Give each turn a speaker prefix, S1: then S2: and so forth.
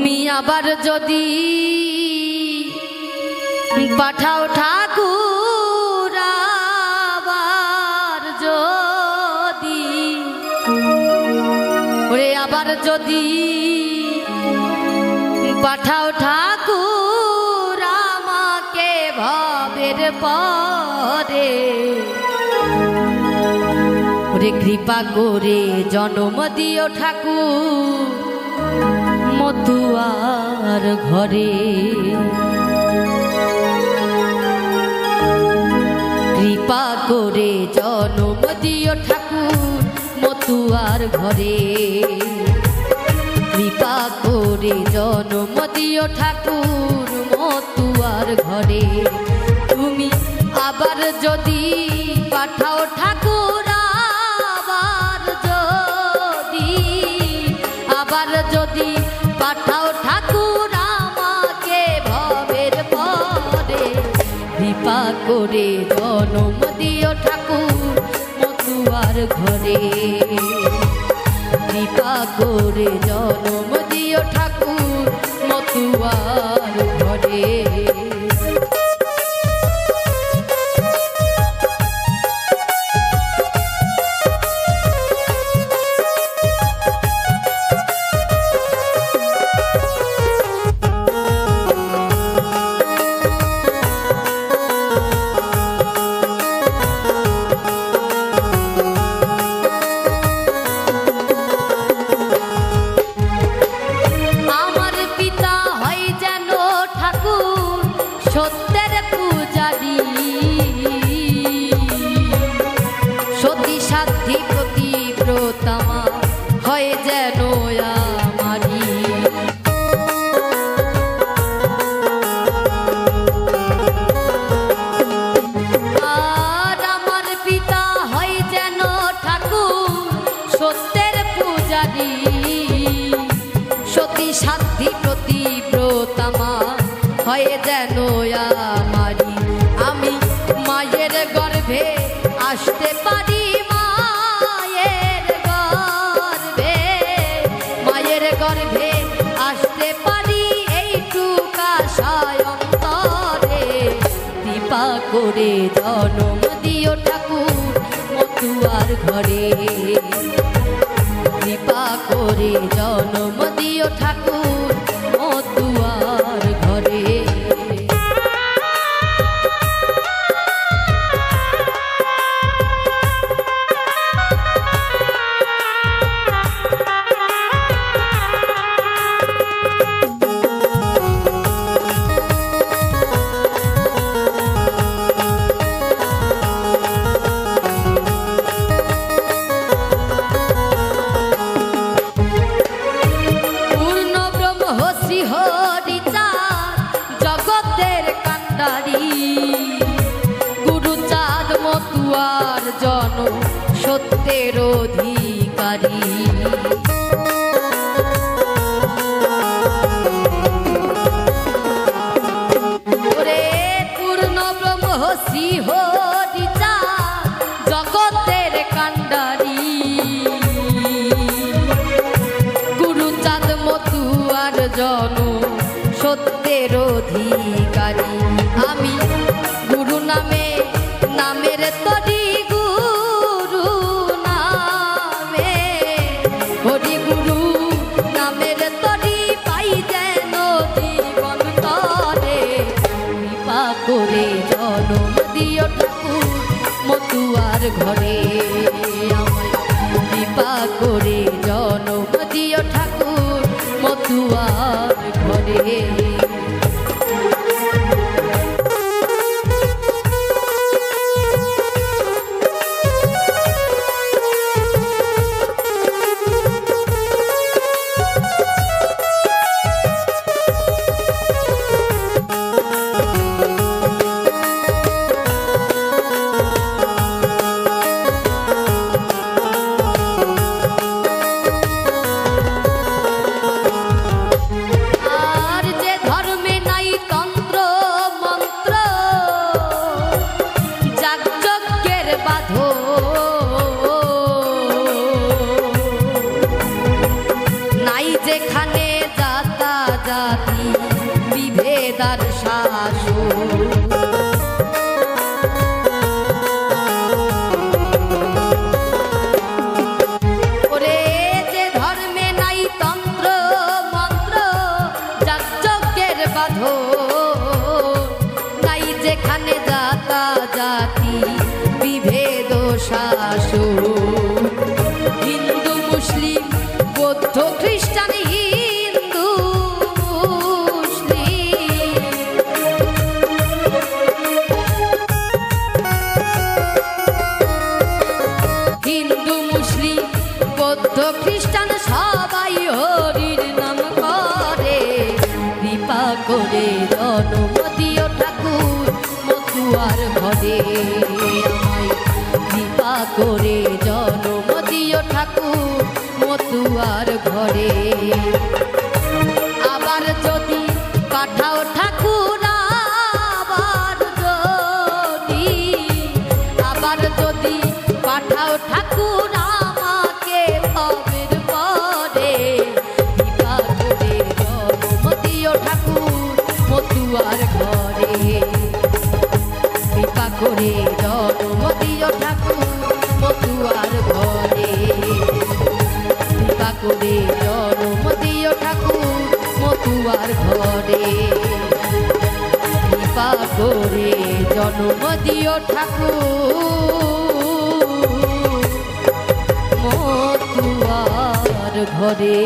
S1: তুমি আবার যদি পাঠাও ঠাকুর আবার যদি ওরে আবার যদি পাঠাও ঠাকুর আমাকে ভবের পরে ওরে কৃপা করে জন্ম দিও ঠাকুর মতুয়ার ঘরে কৃপা করে জন্ম দিও ঠাকুর মতুয়ার ঘরে কৃপা করে জন্ম দিও ঠাকুর মতুয়ার ঘরে তুমি আবার যদি পাঠাও ঠাকুর আবার যদি পাঠাও ঠাকুর আমাকে ভবের পরে কৃপা করে জন্ম দিও ঠাকুর মতুয়ার ঘরে কৃপা করে জন্ম দিও ঠাকুর মতুয়ার ঘরে সত্যের পূজারি সতী সাধ্যি প্রতিব্রতামা হয় যেন আমারি আর আমার পিতা হয় যেন ঠাকুর সত্যের পূজারি সতী সাধ্যি প্রতিব্রতামা হয় যেন আমারি আমি মায়ের গর্ভে আসতে পারি মায়ের গর্ভে আসতে পারি এইটুকা সায়ন্তরে কৃপা করে জন্ম দিও ঠাকুর মতুয়ার ঘরে কৃপা করে জন্ম দিও ঠাকুর মতুয়ার ঘরে গুরুচাঁদ মতুয়ার জন সত্যের অধিকারী ওরে পূর্ণ ব্রহ্ম শ্রী হরিচাঁদ জগতের কান্ডারি গুরুচাঁদ মতুয়ার জন সত্যের অধিকারী আমি গুরু নামে নামের তরি গুরু নামে হরি গুরু নামের তরি পাই যেন জীবন তরে কৃপা করে জন্ম দিও ঠাকুর মতুয়ার ঘরে আমায় কৃপা করে জন্ম দিও ঠাকুর মতুয়ার ঘরে আর যে করে জনম দিও ঠাকুর মতুয়ার ঘরে আমায় কৃপা করে জনম দিও ঠাকুর মতুয়ার ঘরে আবার যদি পাঠাও ঠাকুর আবার যদি পাঠাও ঠাকুর আমাকে ভবের পরে কৃপা করে জনম দিও ঠাকুর মতুয়ার ঘরে কৃপা করে জনম দিও ঠাকুর মতুয়ার ঘরে কৃপা করে জনম দিও ঠাকুর মতুয়ার ঘরে কৃপা করে জনম দিও ঠাকুর মতুয়ার ঘরে।